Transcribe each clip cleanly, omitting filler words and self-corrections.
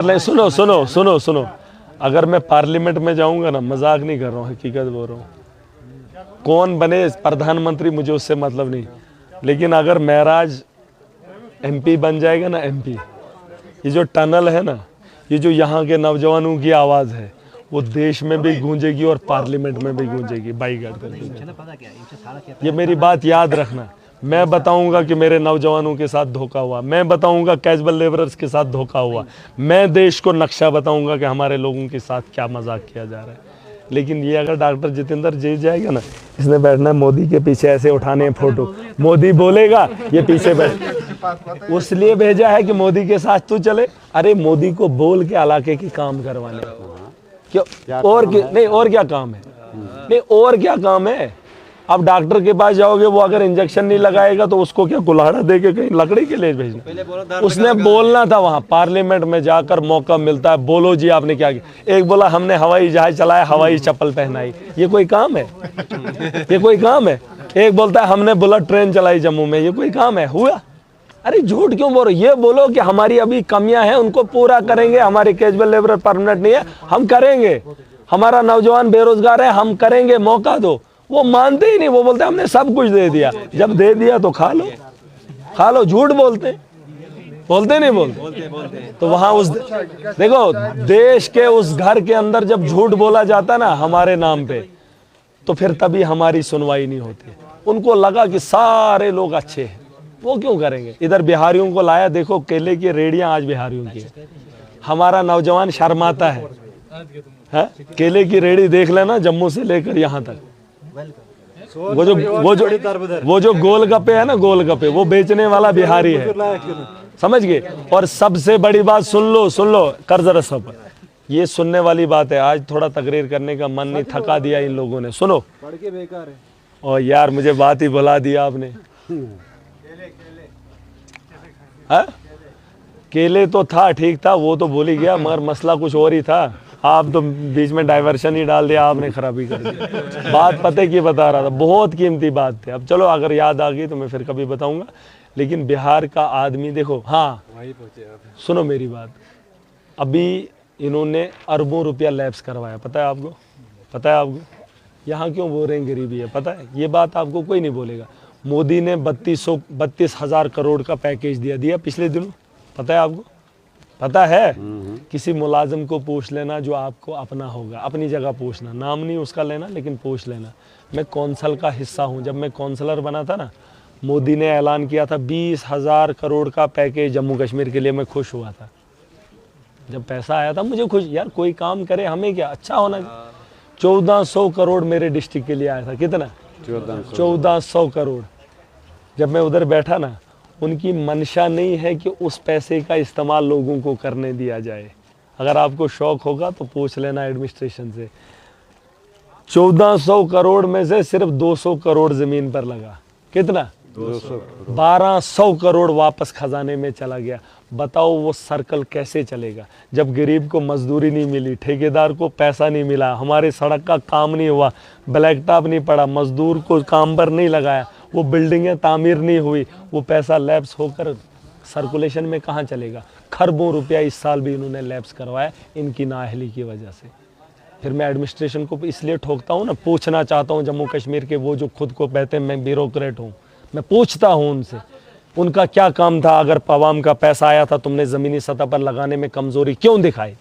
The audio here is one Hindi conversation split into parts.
सुनो सुनो सुनो सुनो, अगर मैं पार्लियामेंट में जाऊंगा ना, मजाक नहीं कर रहा हूँ, हकीकत बोल रहा हूँ। कौन बने प्रधानमंत्री मुझे उससे मतलब नहीं, लेकिन अगर महराज एमपी बन जाएगा ना, एमपी, ये जो टनल है ना, ये जो यहाँ के नौजवानों की आवाज़ है, वो देश में भी गूंजेगी और पार्लियामेंट में भी गूंजेगी। बाई गार्ड कर, ये मेरी बात याद रखना। मैं बताऊंगा कि मेरे नौजवानों के साथ धोखा हुआ, मैं बताऊंगा कैजुअल लेबरर्स के साथ धोखा हुआ, मैं देश को नक्शा बताऊंगा कि हमारे लोगों के साथ क्या मजाक किया जा रहा है। लेकिन ये अगर डॉक्टर जितेंद्र जीत जाएगा ना, इसने बैठना मोदी के पीछे ऐसे उठाने हैं फोटो, मोदी बोलेगा ये पीछे बैठ, उसलिए भेजा है कि मोदी के साथ तू चले। अरे मोदी को बोल के इलाके के काम करवाने, क्यों और नहीं, और क्या काम है, नहीं और क्या काम है। अब डॉक्टर के पास जाओगे, वो अगर इंजेक्शन नहीं लगाएगा तो उसको क्या कुल्हाड़ा दे के कहीं लकड़ी के लिए भेजना। उसने बोलना था वहां पार्लियामेंट में जाकर, मौका मिलता है, बोलो जी आपने क्या किया। एक बोला हमने हवाई जहाज चलाया, हवाई चप्पल पहनाई, ये कोई काम है? ये कोई काम है? एक बोलता है हमने बुलेट ट्रेन चलाई जम्मू में, ये कोई काम है? हुआ? अरे झूठ क्यों बोलो, ये बोलो कि हमारी अभी कमियां हैं, उनको पूरा करेंगे, हमारे कैजुअल लेबर परमानेंट नहीं है, हम करेंगे, हमारा नौजवान बेरोजगार है, हम करेंगे, मौका दो। वो मानते ही नहीं, वो बोलते हमने सब कुछ दे दिया। जब दे दिया तो खा लो, खा लो। झूठ बोलते नहीं बोलते। तो वहां उस देखो, देश के उस घर के अंदर जब झूठ बोला जाता ना हमारे नाम पे, तो फिर तभी हमारी सुनवाई नहीं होती। उनको लगा कि सारे लोग अच्छे हैं, वो क्यों करेंगे। इधर बिहारियों को लाया, देखो केले की रेडियां आज बिहारियों की है। हमारा नौजवान शर्माता है, केले की रेडी देख लेना, जम्मू से लेकर यहाँ तक। वो जो गोलगप्पे है ना, गोलगप्पे वो बेचने वाला बिहारी है, समझ गए। और सबसे बड़ी बात सुन लो कर जरा सब, ये सुनने वाली बात है। आज थोड़ा तकरीर करने का मन नहीं, थका दिया इन लोगों ने। सुनो, और यार मुझे बात ही भुला दिया आपने। केले तो था, ठीक था, वो तो भूल ही गया, मगर मसला कुछ और ही था। आप तो बीच में डाइवर्शन ही डाल दिया, आपने खराबी कर दी। बात पते की बता रहा था, बहुत कीमती बात थी। अब चलो अगर याद आ गई तो मैं फिर कभी बताऊंगा। लेकिन बिहार का आदमी देखो, हाँ सुनो मेरी बात, अभी इन्होंने अरबों रुपया लैप्स करवाया, पता है आपको? पता है आपको यहाँ क्यों बोल रहे हैं गरीबी है? पता है? ये बात आपको कोई नहीं बोलेगा। मोदी ने 32,000 करोड़ का पैकेज दिया पिछले दिनों, पता है आपको? पता है? किसी मुलाजिम को पूछ लेना जो आपको अपना होगा, अपनी जगह पूछना, नाम नहीं उसका लेना, लेकिन पूछ लेना। मैं कौंसल का हिस्सा हूँ, जब मैं कौंसलर बना था ना, मोदी ने ऐलान किया था 20,000 करोड़ का पैकेज जम्मू कश्मीर के लिए। मैं खुश हुआ था जब पैसा आया था, मुझे खुश, यार कोई काम करे, हमें क्या, अच्छा होना। 1400 करोड़ मेरे डिस्ट्रिक्ट के लिए आया था। कितना? 1400 करोड़। जब मैं उधर बैठा ना, उनकी मंशा नहीं है कि उस पैसे का इस्तेमाल लोगों को करने दिया जाए। अगर आपको शौक होगा तो पूछ लेना एडमिनिस्ट्रेशन से। 1400 करोड़ में से सिर्फ 200 करोड़ जमीन पर लगा। कितना? 200। 1200 करोड़ वापस खजाने में चला गया। बताओ वो सर्कल कैसे चलेगा जब गरीब को मजदूरी नहीं मिली, ठेकेदार को पैसा नहीं मिला, हमारे सड़क का काम नहीं हुआ, ब्लैक टॉप नहीं पड़ा, मजदूर को काम पर नहीं लगाया, वो बिल्डिंगें तामीर नहीं हुई, वो पैसा लैप्स होकर सर्कुलेशन में कहाँ चलेगा? खरबों रुपया इस साल भी इन्होंने लैप्स करवाया इनकी नाअहली की वजह से। फिर मैं एडमिनिस्ट्रेशन को इसलिए ठोकता हूँ ना, पूछना चाहता हूँ जम्मू कश्मीर के वो जो खुद को कहते हैं मैं ब्यूरोक्रेट हूँ, मैं पूछता हूँ उनसे, उनका क्या काम था? अगर पवाम का पैसा आया था, तुमने ज़मीनी सतह पर लगाने में कमज़ोरी क्यों दिखाई?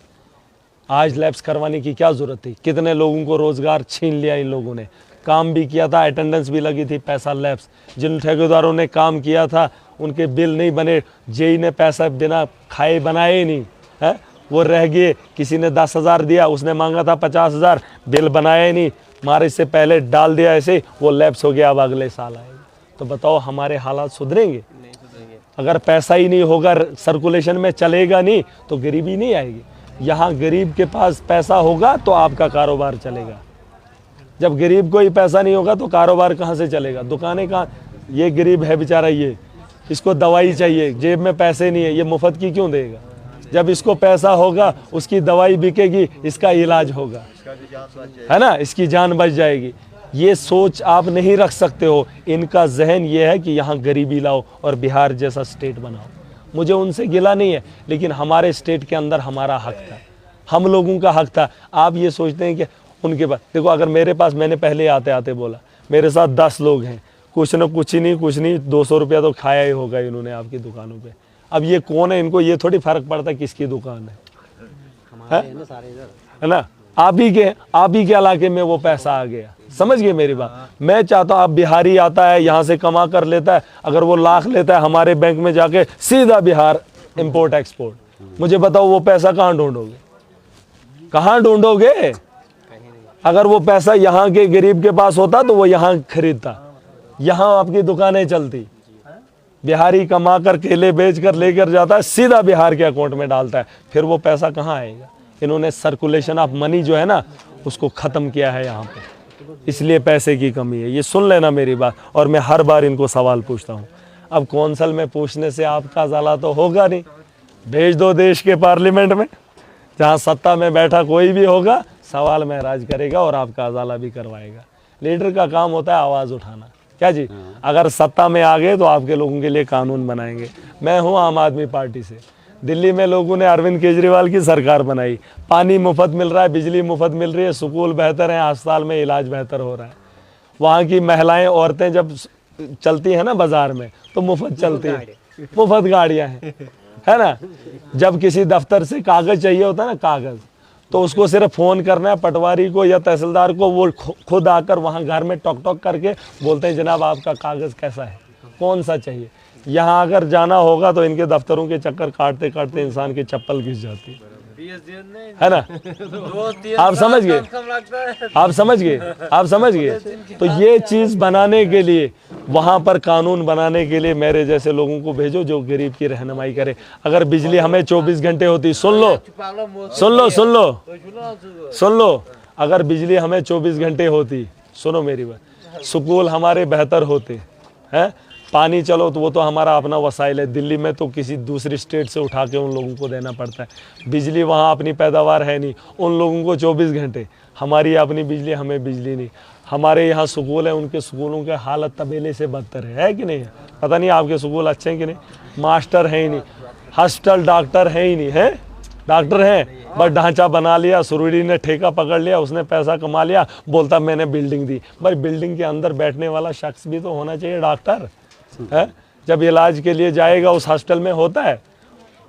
आज लैब्स करवाने की क्या ज़रूरत थी? कितने लोगों को रोज़गार छीन लिया इन लोगों ने। काम भी किया था, अटेंडेंस भी लगी थी, पैसा लैब्स। जिन ठेकेदारों ने काम किया था उनके बिल नहीं बने, जेई ने पैसा बिना खाए बनाए ही नहीं है, वो रह गए। किसी ने 10,000 दिया, उसने मांगा था 50,000, बिल बनाया ही नहीं, मारे से पहले डाल दिया ऐसे, वो लैब्स हो गया, अब अगले साल आएगा। तो बताओ हमारे हालात सुधरेंगे? नहीं सुधरेंगे। अगर पैसा ही नहीं होगा, सर्कुलेशन में चलेगा नहीं, तो गरीबी नहीं आएगी। यहाँ गरीब के पास पैसा होगा तो आपका कारोबार चलेगा। जब गरीब को ही पैसा नहीं होगा तो कारोबार कहाँ से चलेगा? दुकानें कहाँ? ये गरीब है बेचारा, ये इसको दवाई चाहिए, जेब में पैसे नहीं है, ये मुफ्त की क्यों देगा? जब इसको पैसा होगा उसकी दवाई बिकेगी, इसका इलाज होगा, है ना, इसकी जान बच जाएगी। ये सोच आप नहीं रख सकते हो। इनका जहन ये है कि यहाँ गरीबी लाओ और बिहार जैसा स्टेट बनाओ। मुझे उनसे गिला नहीं है, लेकिन हमारे स्टेट के अंदर हमारा हक था, हम लोगों का हक था। आप ये सोचते हैं कि उनके पास, देखो अगर मेरे पास, मैंने पहले आते आते बोला मेरे साथ 10 लोग हैं, कुछ न कुछ नहीं 200 रुपया तो खाया ही होगा इन्होंने आपकी दुकानों पे। अब ये कौन है, इनको ये थोड़ी फर्क पड़ता किसकी दुकान है ना। आप ही के इलाके में वो पैसा आ गया, समझ गए मेरी बात। मैं चाहता हूँ, आप बिहारी आता है यहाँ से कमा कर लेता है, अगर वो लाख लेता है हमारे बैंक में जाके सीधा बिहार इंपोर्ट एक्सपोर्ट, मुझे बताओ वो पैसा कहाँ ढूंढोगे, कहाँ ढूंढोगे? अगर वो पैसा यहाँ के गरीब के पास होता तो वो यहाँ खरीदता, यहाँ आपकी दुकानें चलती। बिहारी कमा कर केले बेच कर लेकर जाता है, सीधा बिहार के अकाउंट में डालता है, फिर वो पैसा कहाँ आएगा? इन्होंने सर्कुलेशन ऑफ मनी जो है ना उसको ख़त्म किया है यहाँ पे, इसलिए पैसे की कमी है। ये सुन लेना मेरी बात, और मैं हर बार इनको सवाल पूछता हूँ। अब कौंसल में पूछने से आपका ज़ाला तो होगा नहीं, भेज दो देश के पार्लियामेंट में, जहाँ सत्ता में बैठा कोई भी होगा सवाल महराज करेगा और आपका अजाला भी करवाएगा। लीडर का काम होता है आवाज़ उठाना, क्या जी? अगर सत्ता में आ गए तो आपके लोगों के लिए कानून बनाएंगे। मैं हूँ आम आदमी पार्टी से, दिल्ली में लोगों ने अरविंद केजरीवाल की सरकार बनाई, पानी मुफ्त मिल रहा है, बिजली मुफ्त मिल रही है, स्कूल बेहतर हैं, अस्पताल में इलाज बेहतर हो रहा है। वहाँ की महिलाएं औरतें जब चलती हैं ना बाज़ार में तो मुफ्त चलती है, मुफ्त गाड़ियाँ हैं, है ना। जब किसी दफ्तर से कागज़ चाहिए होता है ना, कागज़, तो उसको सिर्फ फ़ोन करना है पटवारी को या तहसीलदार को, वो खुद आकर वहाँ घर में टॉक टॉक करके बोलते हैं जनाब आपका कागज़ कैसा है, कौन सा चाहिए। यहाँ अगर जाना होगा तो इनके दफ्तरों के चक्कर काटते काटते इंसान की चप्पल घिस जाती है ना। आप समझ गए, आप समझ गए, आप समझ गए। तो ये चीज़ बनाने के लिए, वहाँ पर कानून बनाने के लिए मेरे जैसे लोगों को भेजो जो गरीब की रहनुमाई करे। अगर बिजली हमें 24 घंटे होती, सुन लो सुन लो सुन लो सुन लो, अगर बिजली हमें 24 घंटे होती, सुनो मेरी बात, स्कूल हमारे बेहतर होते हैं, पानी चलो तो वो तो हमारा अपना वसाइल है, दिल्ली में तो किसी दूसरी स्टेट से उठा के उन लोगों को देना पड़ता है। बिजली वहाँ अपनी पैदावार है नहीं, उन लोगों को 24 घंटे, हमारी अपनी बिजली, हमें बिजली नहीं। हमारे यहाँ स्कूल है, उनके स्कूलों के हालत तबेले से बदतर है कि नहीं है? पता नहीं आपके स्कूल अच्छे हैं कि नहीं, मास्टर हैं ही नहीं, हॉस्टल डॉक्टर हैं ही नहीं, है डॉक्टर हैं बस ढांचा बना लिया, सुरुड़ी ने ठेका पकड़ लिया, उसने पैसा कमा लिया, बोलता मैंने बिल्डिंग दी। भाई बिल्डिंग के अंदर बैठने वाला शख्स भी तो होना चाहिए डॉक्टर, है। जब इलाज के लिए जाएगा उस हॉस्टल में होता है,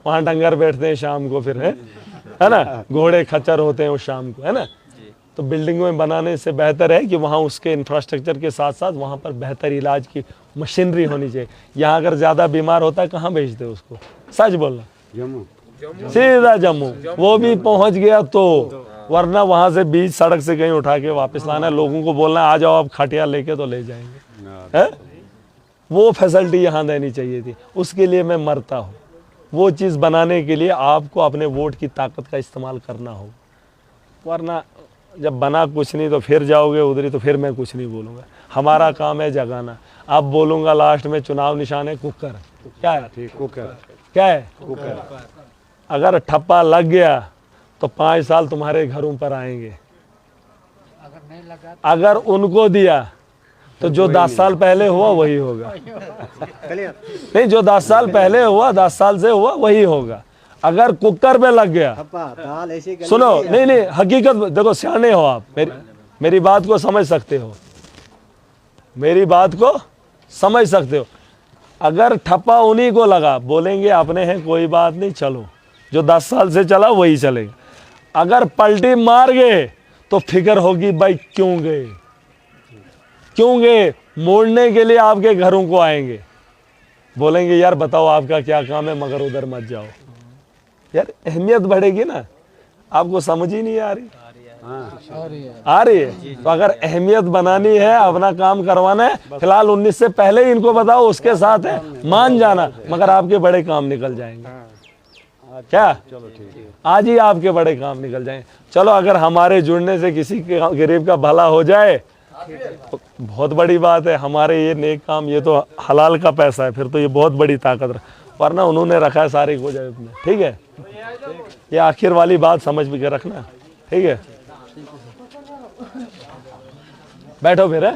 वहाँ डंगर बैठते हैं शाम को, फिर है ना, घोड़े खच्चर होते हैं उस शाम को, है ना। तो बिल्डिंग में बनाने से बेहतर है कि वहाँ उसके इंफ्रास्ट्रक्चर के साथ साथ वहाँ पर बेहतर इलाज की मशीनरी होनी चाहिए। यहाँ अगर ज़्यादा बीमार होता है कहाँ भेजते उसको, सच बोलना, सीधा जम्मू, वो भी पहुँच गया तो, वरना वहाँ से बीच सड़क से कहीं उठा के वापस लाना है, लोगों को बोलना आ जाओ आप खटिया लेके, तो ले जाएंगे, है। वो फैसिलिटी यहाँ देनी चाहिए थी, उसके लिए मैं मरता हूँ। वो चीज़ बनाने के लिए आपको अपने वोट की ताकत का इस्तेमाल करना होगा, वरना जब बना कुछ नहीं तो फिर जाओगे उधरी, तो फिर मैं कुछ नहीं बोलूँगा। हमारा काम है जगाना। अब बोलूँगा लास्ट में, चुनाव निशान है कुकर, क्या है? कुकर, क्या है? कुकर। अगर ठप्पा लग गया तो 5 साल तुम्हारे घरों पर आएंगे, अगर नहीं लगा, अगर उनको दिया तो जो 10 साल पहले हुआ वही होगा। नहीं, जो 10 साल पहले हुआ, 10 साल से हुआ वही होगा। अगर कुकर पे लग गया, सुनो, नहीं हकीकत देखो, सियाने हो आप, मेरी बात को समझ सकते हो, मेरी बात को समझ सकते हो। अगर ठप्पा उन्हीं को लगा, बोलेंगे अपने हैं कोई बात नहीं, चलो, जो 10 साल से चला वही चलेगा। अगर पलटी मार गए तो फिक्र होगी भाई क्यों गए, क्यों गए, मोड़ने के लिए आपके घरों को आएंगे, बोलेंगे यार बताओ आपका क्या काम है, मगर उधर मत जाओ। यार अहमियत बढ़ेगी ना, आपको समझ ही नहीं आ रही, आ रही है। तो अगर अहमियत बनानी है, अपना काम करवाना है, फिलहाल 19 से पहले ही इनको बताओ, उसके साथ है, मान जाना, मगर आपके बड़े काम निकल जाएंगे। क्या? चलो ठीक है, आज ही आपके बड़े काम निकल जाएंगे। चलो, अगर हमारे जुड़ने से किसी के गरीब का भला हो जाए तो बहुत बड़ी बात है। हमारे ये नेक काम, ये तो हलाल का पैसा है, फिर तो ये बहुत बड़ी ताकत है, वरना उन्होंने रखा है सारी को जेब में। ठीक है, ये आखिर वाली बात समझ के रखना, ठीक है। बैठो फिर, है।